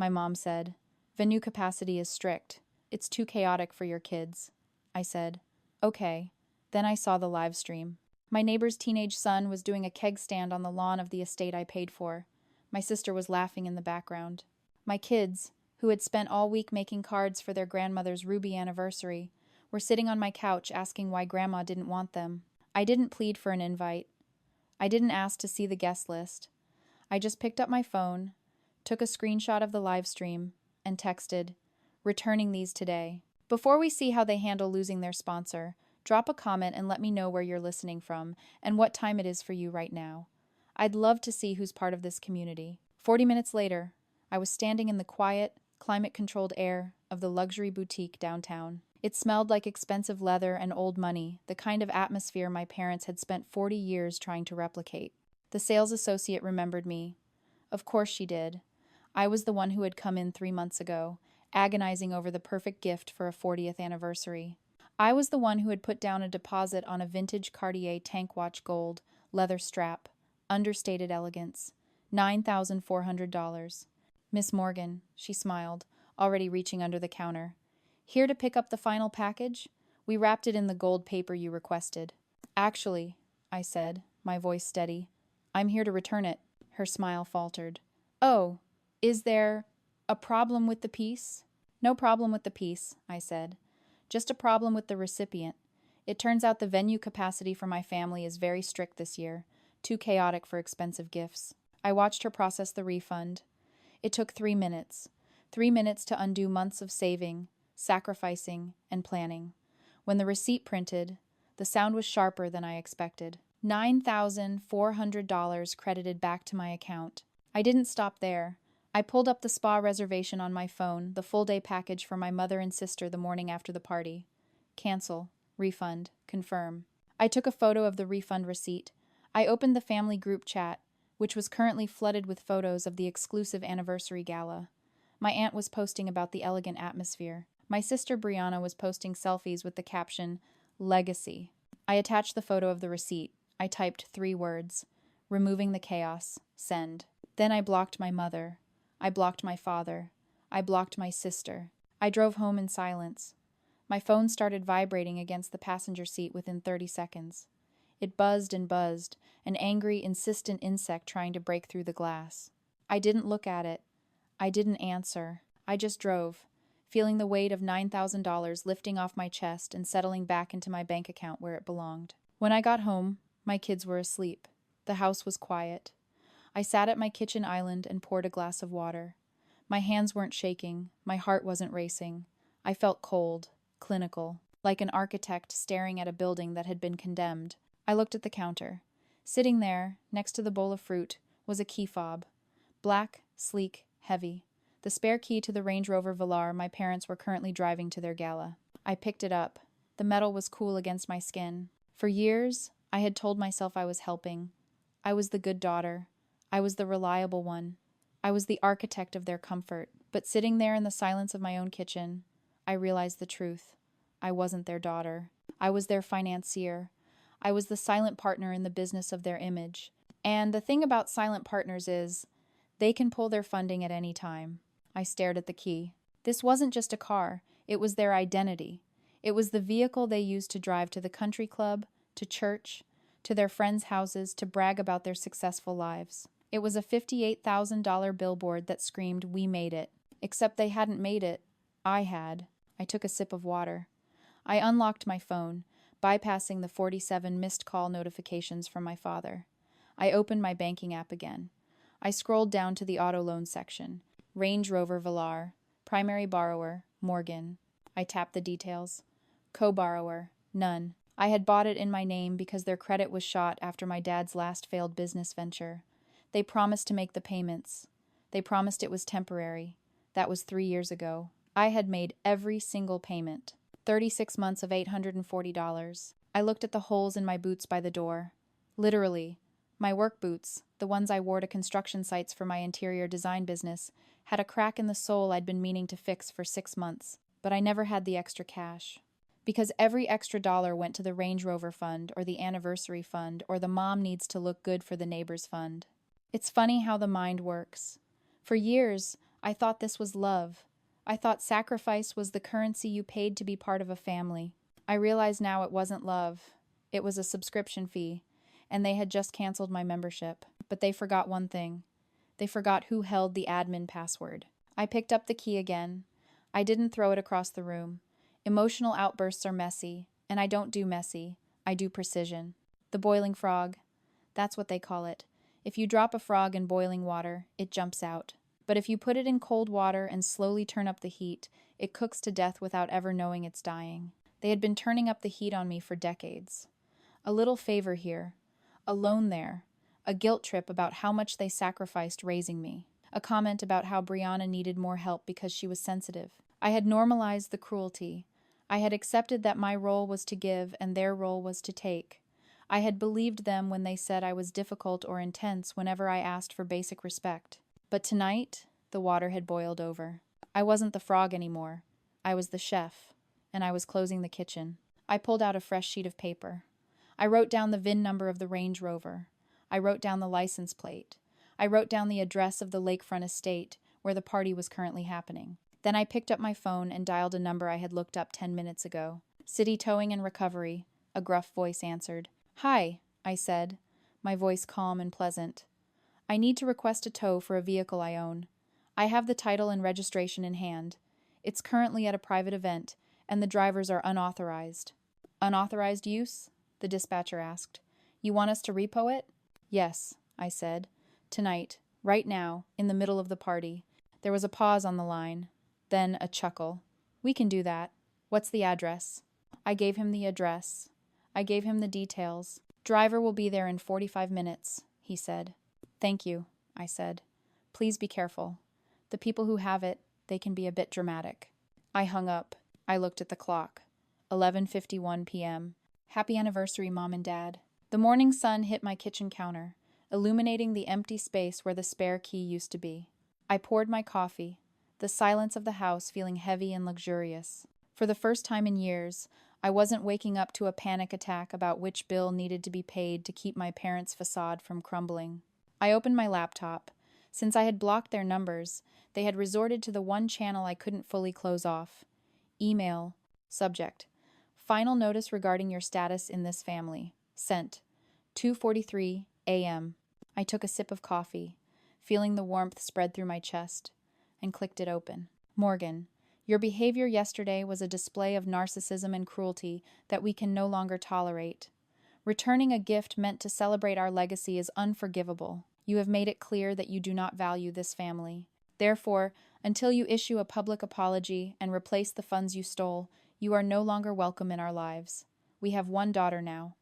my mom said. Venue capacity is strict. It's too chaotic for your kids. I said, okay. Then I saw the live stream. My neighbor's teenage son was doing a keg stand on the lawn of the estate I paid for. My sister was laughing in the background. My kids, who had spent all week making cards for their grandmother's ruby anniversary, were sitting on my couch asking why Grandma didn't want them. I didn't plead for an invite. I didn't ask to see the guest list. I just picked up my phone, took a screenshot of the live stream, and texted, "Returning these today." Before we see how they handle losing their sponsor, drop a comment and let me know where you're listening from and what time it is for you right now. I'd love to see who's part of this community. 40 minutes later, I was standing in the quiet, climate-controlled air of the luxury boutique downtown. It smelled like expensive leather and old money, the kind of atmosphere my parents had spent 40 years trying to replicate. The sales associate remembered me. Of course she did. I was the one who had come in 3 months ago, agonizing over the perfect gift for a 40th anniversary. I was the one who had put down a deposit on a vintage Cartier tank watch gold, leather strap, understated elegance, $9,400. "Miss Morgan," she smiled, already reaching under the counter. "Here to pick up the final package? We wrapped it in the gold paper you requested." "Actually," I said, my voice steady, "I'm here to return it." Her smile faltered. "Oh, is there a problem with the piece?" "No problem with the piece," I said. "Just a problem with the recipient. It turns out the venue capacity for my family is very strict this year, too chaotic for expensive gifts." I watched her process the refund. It took 3 minutes. 3 minutes to undo months of saving, sacrificing, and planning. When the receipt printed, the sound was sharper than I expected. $9,400 credited back to my account. I didn't stop there. I pulled up the spa reservation on my phone, the full-day package for my mother and sister the morning after the party. Cancel, refund, confirm. I took a photo of the refund receipt. I opened the family group chat, which was currently flooded with photos of the exclusive anniversary gala. My aunt was posting about the elegant atmosphere. My sister Brianna was posting selfies with the caption, "Legacy." I attached the photo of the receipt. I typed 3 words. "Removing the chaos. Send." Then I blocked my mother. I blocked my father. I blocked my sister. I drove home in silence. My phone started vibrating against the passenger seat within 30 seconds. It buzzed and buzzed, an angry, insistent insect trying to break through the glass. I didn't look at it. I didn't answer. I just drove, feeling the weight of $9,000 lifting off my chest and settling back into my bank account where it belonged. When I got home, my kids were asleep. The house was quiet. I sat at my kitchen island and poured a glass of water. My hands weren't shaking. My heart wasn't racing. I felt cold, clinical, like an architect staring at a building that had been condemned. I looked at the counter. Sitting there, next to the bowl of fruit, was a key fob. Black, sleek, heavy. The spare key to the Range Rover Velar my parents were currently driving to their gala. I picked it up. The metal was cool against my skin. For years, I had told myself I was helping. I was the good daughter. I was the reliable one. I was the architect of their comfort. But sitting there in the silence of my own kitchen, I realized the truth. I wasn't their daughter. I was their financier. I was the silent partner in the business of their image. And the thing about silent partners is, they can pull their funding at any time. I stared at the key. This wasn't just a car. It was their identity. It was the vehicle they used to drive to the country club, to church, to their friends' houses to brag about their successful lives. It was a $58,000 billboard that screamed, "We made it." Except they hadn't made it. I had. I took a sip of water. I unlocked my phone, bypassing the 47 missed call notifications from my father. I opened my banking app again. I scrolled down to the auto loan section. Range Rover Velar. Primary borrower, Morgan. I tapped the details. Co-borrower, none. I had bought it in my name because their credit was shot after my dad's last failed business venture. They promised to make the payments. They promised it was temporary. That was 3 years ago. I had made every single payment. 36 months of $840. I looked at the holes in my boots by the door. Literally, my work boots, the ones I wore to construction sites for my interior design business, had a crack in the sole I'd been meaning to fix for 6 months. But I never had the extra cash. Because every extra dollar went to the Range Rover fund or the anniversary fund or the mom needs to look good for the neighbors fund. It's funny how the mind works. For years, I thought this was love. I thought sacrifice was the currency you paid to be part of a family. I realize now it wasn't love. It was a subscription fee, and they had just canceled my membership. But they forgot one thing. They forgot who held the admin password. I picked up the key again. I didn't throw it across the room. Emotional outbursts are messy, and I don't do messy. I do precision. The boiling frog. That's what they call it. If you drop a frog in boiling water, it jumps out. But if you put it in cold water and slowly turn up the heat, it cooks to death without ever knowing it's dying. They had been turning up the heat on me for decades. A little favor here. A loan there. A guilt trip about how much they sacrificed raising me. A comment about how Brianna needed more help because she was sensitive. I had normalized the cruelty. I had accepted that my role was to give and their role was to take. I had believed them when they said I was difficult or intense whenever I asked for basic respect. But tonight, the water had boiled over. I wasn't the frog anymore. I was the chef, and I was closing the kitchen. I pulled out a fresh sheet of paper. I wrote down the VIN number of the Range Rover. I wrote down the license plate. I wrote down the address of the lakefront estate where the party was currently happening. Then I picked up my phone and dialed a number I had looked up 10 minutes ago. City Towing and Recovery, a gruff voice answered. Hi, I said, my voice calm and pleasant. I need to request a tow for a vehicle I own. I have the title and registration in hand. It's currently at a private event, and the drivers are unauthorized. Unauthorized use? The dispatcher asked. You want us to repo it? Yes, I said. Tonight, right now, in the middle of the party. There was a pause on the line, then a chuckle. We can do that. What's the address? I gave him the address. I gave him the details. Driver will be there in 45 minutes, he said. Thank you, I said. Please be careful. The people who have it, they can be a bit dramatic. I hung up. I looked at the clock. 11:51 p.m. Happy anniversary, Mom and Dad. The morning sun hit my kitchen counter, illuminating the empty space where the spare key used to be. I poured my coffee, the silence of the house feeling heavy and luxurious. For the first time in years, I wasn't waking up to a panic attack about which bill needed to be paid to keep my parents' facade from crumbling. I opened my laptop. Since I had blocked their numbers, they had resorted to the one channel I couldn't fully close off. Email. Subject. Final notice regarding your status in this family. Sent. 2:43 a.m. I took a sip of coffee, feeling the warmth spread through my chest, and clicked it open. Morgan, your behavior yesterday was a display of narcissism and cruelty that we can no longer tolerate. Returning a gift meant to celebrate our legacy is unforgivable. You have made it clear that you do not value this family. Therefore, until you issue a public apology and replace the funds you stole, you are no longer welcome in our lives. We have one daughter now.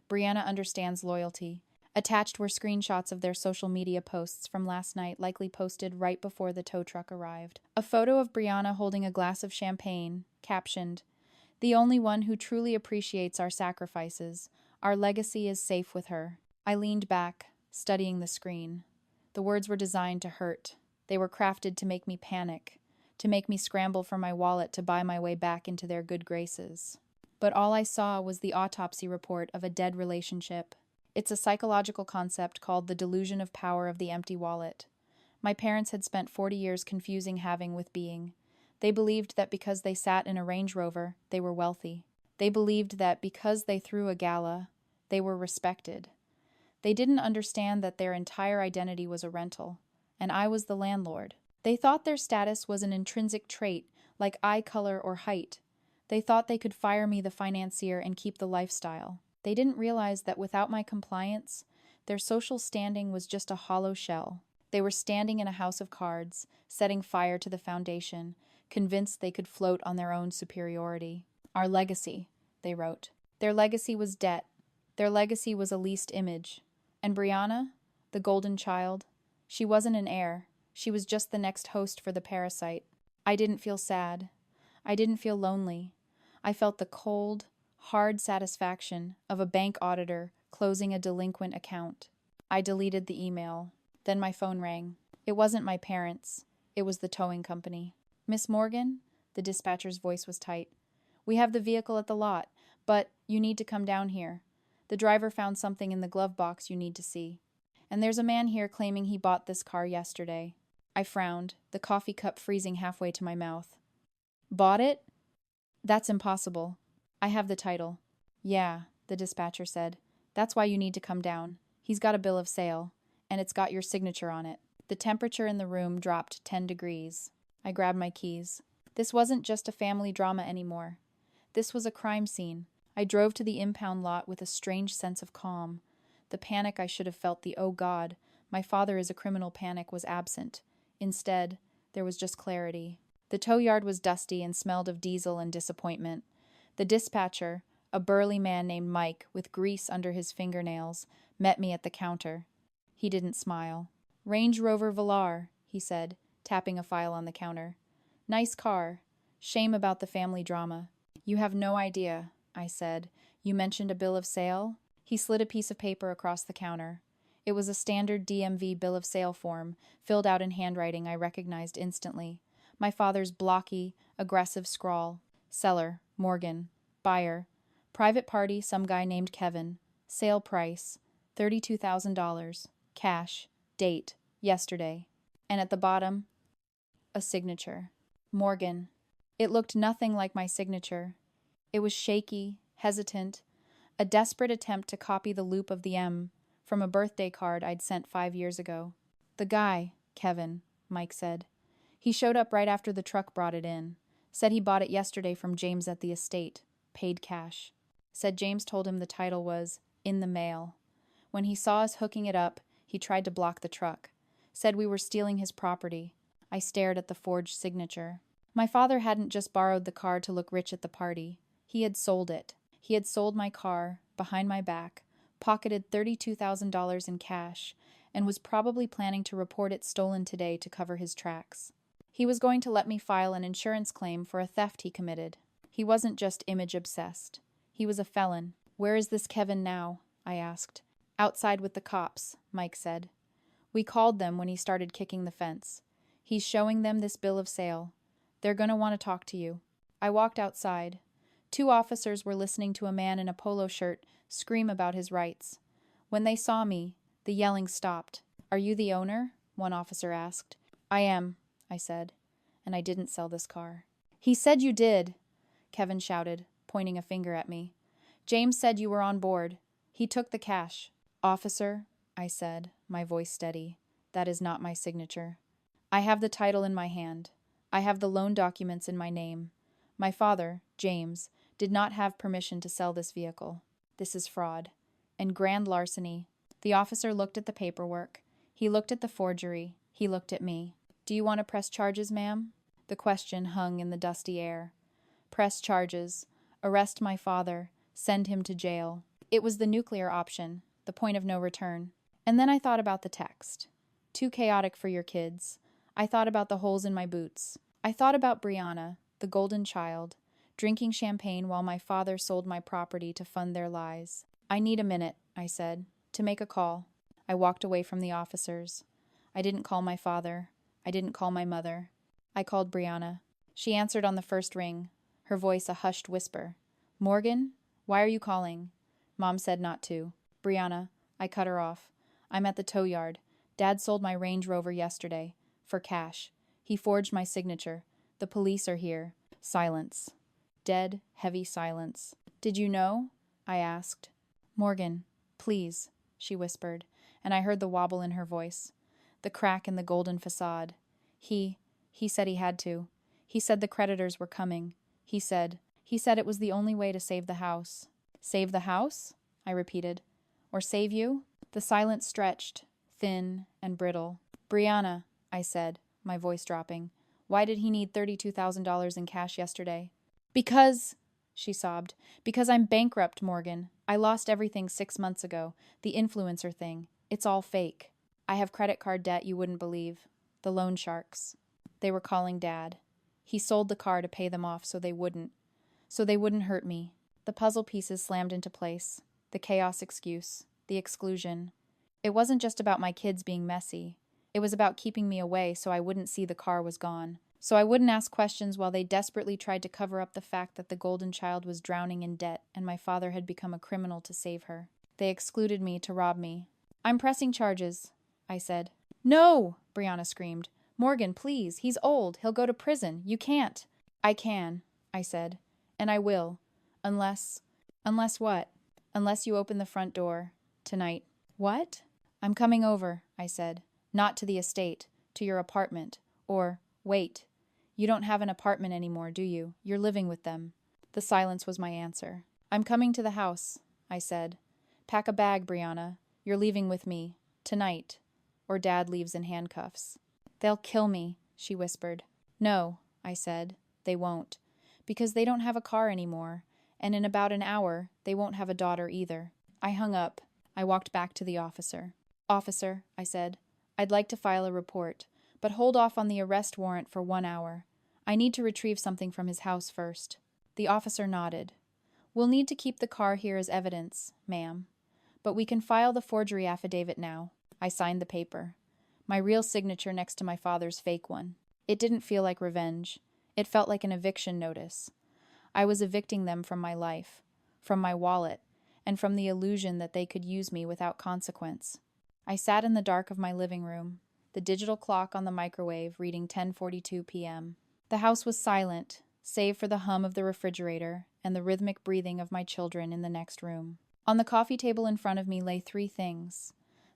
Brianna understands loyalty. Attached were screenshots of their social media posts from last night, likely posted right before the tow truck arrived. A photo of Brianna holding a glass of champagne, captioned, "The only one who truly appreciates our sacrifices. Our legacy is safe with her." I leaned back, studying the screen. The words were designed to hurt. They were crafted to make me panic, to make me scramble for my wallet to buy my way back into their good graces. But all I saw was the autopsy report of a dead relationship. It's a psychological concept called the delusion of power of the empty wallet. My parents had spent 40 years confusing having with being. They believed that because they sat in a Range Rover, they were wealthy. They believed that because they threw a gala, they were respected. They didn't understand that their entire identity was a rental, and I was the landlord. They thought their status was an intrinsic trait, like eye color or height. They thought they could fire me the financier and keep the lifestyle. They didn't realize that without my compliance, their social standing was just a hollow shell. They were standing in a house of cards, setting fire to the foundation, convinced they could float on their own superiority. Our legacy, they wrote. Their legacy was debt. Their legacy was a leased image. And Brianna, the golden child, she wasn't an heir. She was just the next host for the parasite. I didn't feel sad. I didn't feel lonely. I felt the cold, hard satisfaction of a bank auditor closing a delinquent account. I deleted the email. Then my phone rang. It wasn't my parents. It was the towing company. "Miss Morgan?" The dispatcher's voice was tight. "We have the vehicle at the lot, but you need to come down here. The driver found something in the glove box you need to see. And there's a man here claiming he bought this car yesterday." I frowned, the coffee cup freezing halfway to my mouth. Bought it? That's impossible. I have the title. Yeah, the dispatcher said. That's why you need to come down. He's got a bill of sale, and it's got your signature on it. The temperature in the room dropped 10 degrees. I grabbed my keys. This wasn't just a family drama anymore. This was a crime scene. I drove to the impound lot with a strange sense of calm. The panic I should have felt, the "oh God, my father is a criminal" panic, was absent. Instead, there was just clarity. The tow yard was dusty and smelled of diesel and disappointment. The dispatcher, a burly man named Mike with grease under his fingernails, met me at the counter. He didn't smile. "Range Rover Velar," he said, tapping a file on the counter. "Nice car. Shame about the family drama." "You have no idea," I said. "You mentioned a bill of sale?" He slid a piece of paper across the counter. It was a standard DMV bill of sale form, filled out in handwriting I recognized instantly. My father's blocky, aggressive scrawl. Seller, Morgan. Buyer, private party, some guy named Kevin. Sale price, $32,000. Cash. Date, yesterday. And at the bottom, a signature. Morgan. It looked nothing like my signature. It was shaky, hesitant, a desperate attempt to copy the loop of the M from a birthday card I'd sent 5 years ago. "The guy, Kevin," Mike said. "He showed up right after the truck brought it in. Said he bought it yesterday from James at the estate. Paid cash. Said James told him the title was in the mail. When he saw us hooking it up, he tried to block the truck. Said we were stealing his property." I stared at the forged signature. My father hadn't just borrowed the car to look rich at the party. He had sold it. He had sold my car, behind my back, pocketed $32,000 in cash, and was probably planning to report it stolen today to cover his tracks. He was going to let me file an insurance claim for a theft he committed. He wasn't just image-obsessed. He was a felon. "Where is this Kevin now?" I asked. "Outside with the cops," Mike said. "We called them when he started kicking the fence. He's showing them this bill of sale. They're going to want to talk to you." I walked outside. 2 officers were listening to a man in a polo shirt scream about his rights. When they saw me, the yelling stopped. "Are you the owner?" one officer asked. "I am," I said, "and I didn't sell this car." "He said you did," Kevin shouted, pointing a finger at me. "James said you were on board. He took the cash." "Officer," I said, my voice steady, "that is not my signature. I have the title in my hand. I have the loan documents in my name. My father, James, did not have permission to sell this vehicle. This is fraud. And grand larceny." The officer looked at the paperwork. He looked at the forgery. He looked at me. "Do you want to press charges, ma'am?" The question hung in the dusty air. Press charges. Arrest my father. Send him to jail. It was the nuclear option, the point of no return. And then I thought about the text. "Too chaotic for your kids." I thought about the holes in my boots. I thought about Brianna, the golden child, drinking champagne while my father sold my property to fund their lies. "I need a minute," I said, "to make a call." I walked away from the officers. I didn't call my father. I didn't call my mother. I called Brianna. She answered on the first ring, her voice a hushed whisper. "Morgan, why are you calling?" Mom said not to. "Brianna," I cut her off. "I'm at the tow yard. Dad sold my Range Rover yesterday. For cash. He forged my signature. The police are here." Silence. Dead, heavy silence. "Did you know?" I asked. "Morgan, please," she whispered, and I heard the wobble in her voice, the crack in the golden facade. He said he had to. He said the creditors were coming. He said it was the only way to save the house." "Save the house?" I repeated. "Or save you?" The silence stretched, thin and brittle. "Brianna," I said, my voice dropping, "why did he need $32,000 in cash yesterday?" "Because," she sobbed, "because I'm bankrupt, Morgan. I lost everything 6 months ago. The influencer thing. It's all fake. I have credit card debt you wouldn't believe. The loan sharks. They were calling Dad. He sold the car to pay them off so they wouldn't hurt me." The puzzle pieces slammed into place. The chaos excuse. The exclusion. It wasn't just about my kids being messy. It was about keeping me away so I wouldn't see the car was gone. So I wouldn't ask questions while they desperately tried to cover up the fact that the golden child was drowning in debt and my father had become a criminal to save her. They excluded me to rob me. "I'm pressing charges," I said. "No!" Brianna screamed. Morgan, please, he's old. He'll go to prison. You can't. I can, I said. And I will. Unless. Unless what? Unless you open the front door. Tonight. What? I'm coming over, I said. Not to the estate. To your apartment. Or, wait. You don't have an apartment anymore, do you? You're living with them. The silence was my answer. I'm coming to the house, I said. Pack a bag, Brianna. You're leaving with me. Tonight. Or Dad leaves in handcuffs. They'll kill me, she whispered. No, I said. They won't. Because they don't have a car anymore. And in about an hour, they won't have a daughter either. I hung up. I walked back to the officer. Officer, I said, I'd like to file a report, but hold off on the arrest warrant for 1 hour. I need to retrieve something from his house first. The officer nodded. We'll need to keep the car here as evidence, ma'am. But we can file the forgery affidavit now. I signed the paper. My real signature next to my father's fake one. It didn't feel like revenge. It felt like an eviction notice. I was evicting them from my life, from my wallet, and from the illusion that they could use me without consequence. I sat in the dark of my living room, the digital clock on the microwave reading 10:42 p.m. The house was silent, save for the hum of the refrigerator and the rhythmic breathing of my children in the next room. On the coffee table in front of me lay 3 things: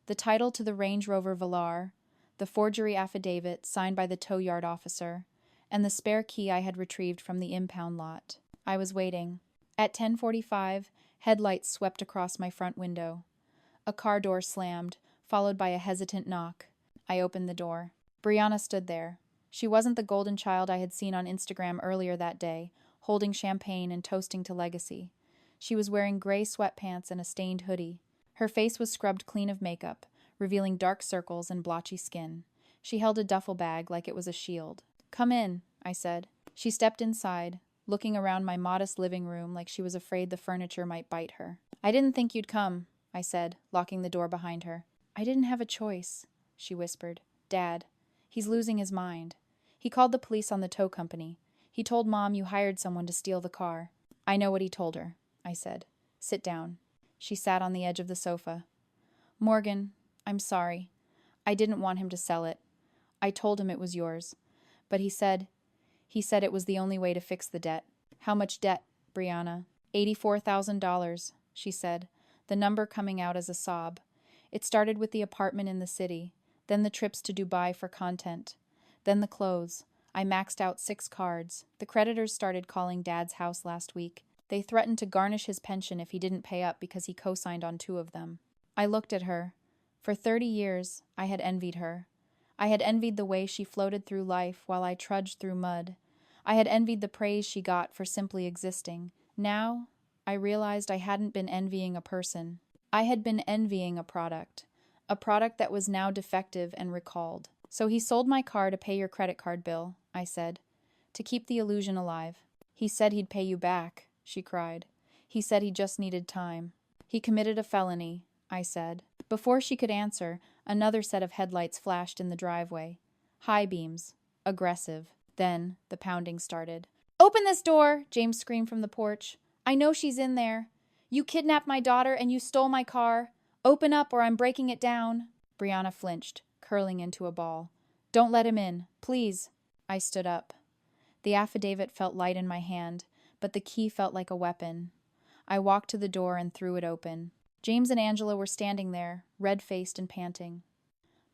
the title to the Range Rover Velar, the forgery affidavit signed by the tow yard officer, and the spare key I had retrieved from the impound lot. I was waiting. At 10:45, headlights swept across my front window. A car door slammed, followed by a hesitant knock. I opened the door. Brianna stood there. She wasn't the golden child I had seen on Instagram earlier that day, holding champagne and toasting to legacy. She was wearing gray sweatpants and a stained hoodie. Her face was scrubbed clean of makeup, revealing dark circles and blotchy skin. She held a duffel bag like it was a shield. Come in, I said. She stepped inside, looking around my modest living room like she was afraid the furniture might bite her. I didn't think you'd come, I said, locking the door behind her. I didn't have a choice, she whispered. Dad. He's losing his mind. He called the police on the tow company. He told Mom you hired someone to steal the car. I know what he told her, I said. Sit down. She sat on the edge of the sofa. Morgan, I'm sorry. I didn't want him to sell it. I told him it was yours. But he said it was the only way to fix the debt. How much debt, Brianna? $84,000, she said, the number coming out as a sob. It started with the apartment in the city, then the trips to Dubai for content, then the clothes. I maxed out 6 cards. The creditors started calling Dad's house last week. They threatened to garnish his pension if he didn't pay up because he co-signed on 2 of them. I looked at her. For 30 years, I had envied her. I had envied the way she floated through life while I trudged through mud. I had envied the praise she got for simply existing. Now, I realized I hadn't been envying a person. I had been envying a product that was now defective and recalled. So he sold my car to pay your credit card bill, I said, to keep the illusion alive. He said he'd pay you back, she cried. He said he just needed time. He committed a felony, I said. Before she could answer, another set of headlights flashed in the driveway. High beams. Aggressive. Then the pounding started. Open this door, James screamed from the porch. I know she's in there. You kidnapped my daughter and you stole my car. Open up or I'm breaking it down. Brianna flinched, curling into a ball. Don't let him in, please. I stood up. The affidavit felt light in my hand, but the key felt like a weapon. I walked to the door and threw it open. James and Angela were standing there, red-faced and panting.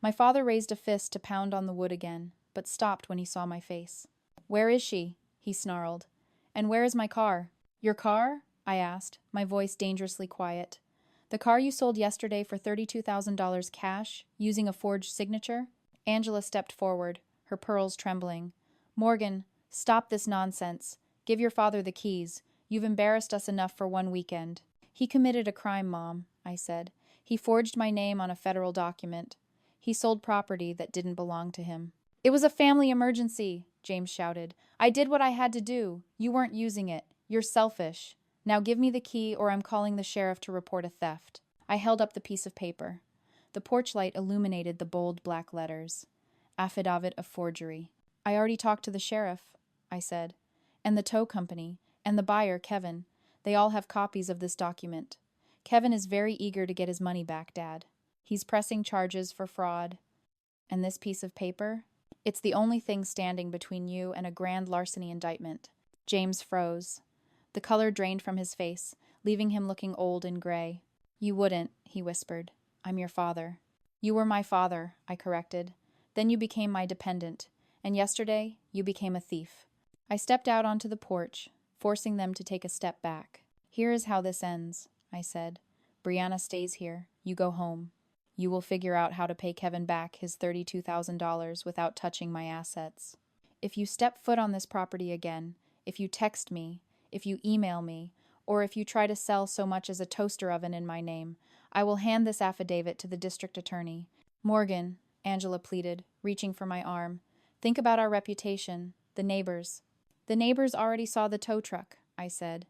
My father raised a fist to pound on the wood again, but stopped when he saw my face. Where is she? He snarled. And where is my car? Your car? I asked, my voice dangerously quiet. The car you sold yesterday for $32,000 cash, using a forged signature? Angela stepped forward, her pearls trembling. Morgan, stop this nonsense. Give your father the keys. You've embarrassed us enough for one weekend. He committed a crime, Mom, I said. He forged my name on a federal document. He sold property that didn't belong to him. It was a family emergency, James shouted. I did what I had to do. You weren't using it. You're selfish. Now give me the key or I'm calling the sheriff to report a theft. I held up the piece of paper. The porch light illuminated the bold black letters. Affidavit of forgery. I already talked to the sheriff, I said. And the tow company. And the buyer, Kevin. They all have copies of this document. Kevin is very eager to get his money back, Dad. He's pressing charges for fraud. And this piece of paper? It's the only thing standing between you and a grand larceny indictment." James froze. The color drained from his face, leaving him looking old and gray. "You wouldn't," he whispered. "I'm your father." "You were my father," I corrected. "Then you became my dependent, and yesterday you became a thief." I stepped out onto the porch, forcing them to take a step back. "Here is how this ends," I said. "Brianna stays here. You go home. You will figure out how to pay Kevin back his $32,000 without touching my assets. If you step foot on this property again, if you text me, if you email me, or if you try to sell so much as a toaster oven in my name, I will hand this affidavit to the district attorney." "Morgan," Angela pleaded, reaching for my arm, "think about our reputation, the neighbors." "The neighbors already saw the tow truck," I said.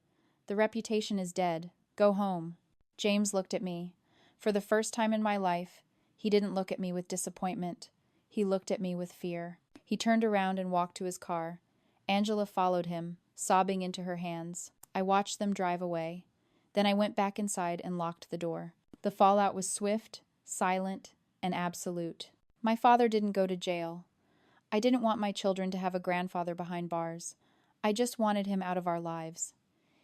"The reputation is dead. Go home." James looked at me. For the first time in my life, he didn't look at me with disappointment. He looked at me with fear. He turned around and walked to his car. Angela followed him, sobbing into her hands. I watched them drive away. Then I went back inside and locked the door. The fallout was swift, silent, and absolute. My father didn't go to jail. I didn't want my children to have a grandfather behind bars. I just wanted him out of our lives.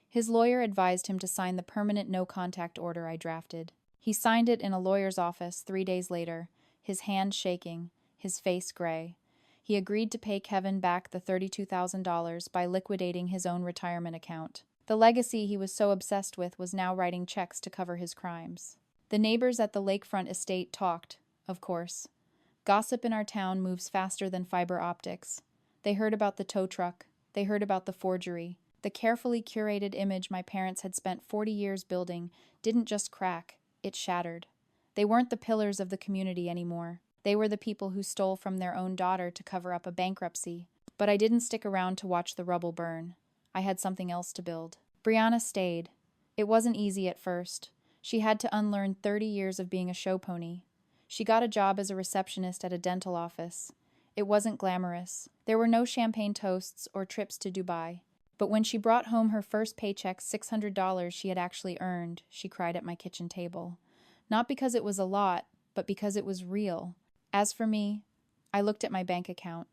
His lawyer advised him to sign the permanent no-contact order I drafted. He signed it in a lawyer's office 3 days later, his hand shaking, his face gray. He agreed to pay Kevin back the $32,000 by liquidating his own retirement account. The legacy he was so obsessed with was now writing checks to cover his crimes. The neighbors at the lakefront estate talked, of course. Gossip in our town moves faster than fiber optics. They heard about the tow truck. They heard about the forgery. The carefully curated image my parents had spent 40 years building didn't just crack, it shattered. They weren't the pillars of the community anymore. They were the people who stole from their own daughter to cover up a bankruptcy. But I didn't stick around to watch the rubble burn. I had something else to build. Brianna stayed. It wasn't easy at first. She had to unlearn 30 years of being a show pony. She got a job as a receptionist at a dental office. It wasn't glamorous. There were no champagne toasts or trips to Dubai. But when she brought home her first paycheck, $600 she had actually earned, she cried at my kitchen table. Not because it was a lot, but because it was real. As for me, I looked at my bank account.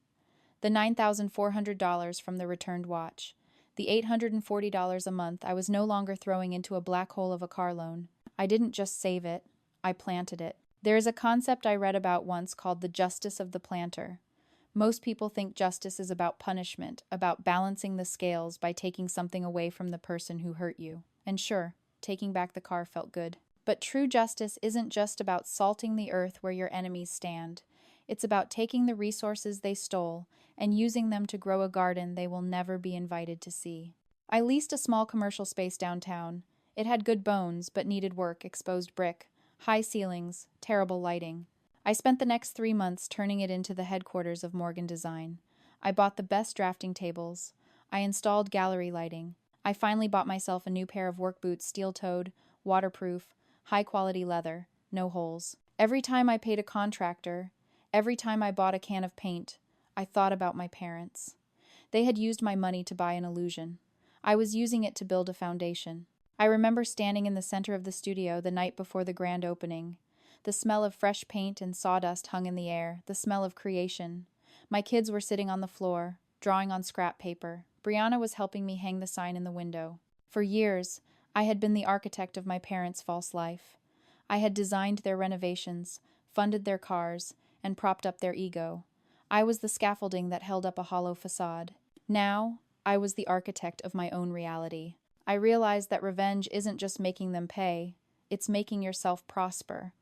The $9,400 from the returned watch. The $840 a month I was no longer throwing into a black hole of a car loan. I didn't just save it, I planted it. There is a concept I read about once called the justice of the planter. Most people think justice is about punishment, about balancing the scales by taking something away from the person who hurt you. And sure, taking back the car felt good. But true justice isn't just about salting the earth where your enemies stand. It's about taking the resources they stole and using them to grow a garden they will never be invited to see. I leased a small commercial space downtown. It had good bones, but needed work, exposed brick, high ceilings, terrible lighting. I spent the next 3 months turning it into the headquarters of Morgan Design. I bought the best drafting tables. I installed gallery lighting. I finally bought myself a new pair of work boots, steel-toed, waterproof, high-quality leather, no holes. Every time I paid a contractor, every time I bought a can of paint, I thought about my parents. They had used my money to buy an illusion. I was using it to build a foundation. I remember standing in the center of the studio the night before the grand opening. The smell of fresh paint and sawdust hung in the air, the smell of creation. My kids were sitting on the floor, drawing on scrap paper. Brianna was helping me hang the sign in the window. For years, I had been the architect of my parents' false life. I had designed their renovations, funded their cars, and propped up their ego. I was the scaffolding that held up a hollow facade. Now, I was the architect of my own reality. I realized that revenge isn't just making them pay, it's making yourself prosper.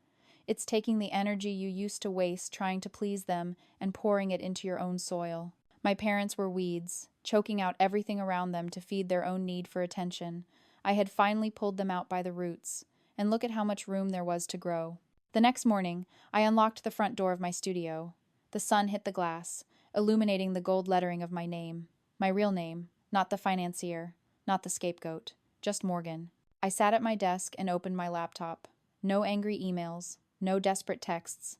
It's taking the energy you used to waste trying to please them and pouring it into your own soil. My parents were weeds, choking out everything around them to feed their own need for attention. I had finally pulled them out by the roots, and look at how much room there was to grow. The next morning, I unlocked the front door of my studio. The sun hit the glass, illuminating the gold lettering of my name. My real name, not the financier, not the scapegoat, just Morgan. I sat at my desk and opened my laptop. No angry emails. No desperate texts,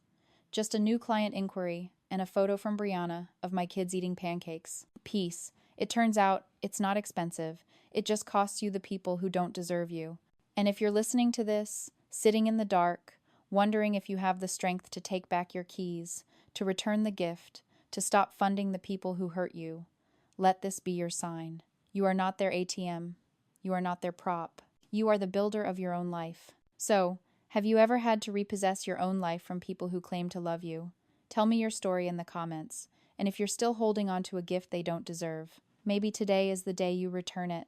just a new client inquiry and a photo from Brianna of my kids eating pancakes. Peace. It turns out it's not expensive. It just costs you the people who don't deserve you. And if you're listening to this, sitting in the dark, wondering if you have the strength to take back your keys, to return the gift, to stop funding the people who hurt you. Let this be your sign. You are not their ATM. You are not their prop. You are the builder of your own life. So, have you ever had to repossess your own life from people who claim to love you? Tell me your story in the comments. And if you're still holding on to a gift they don't deserve, maybe today is the day you return it.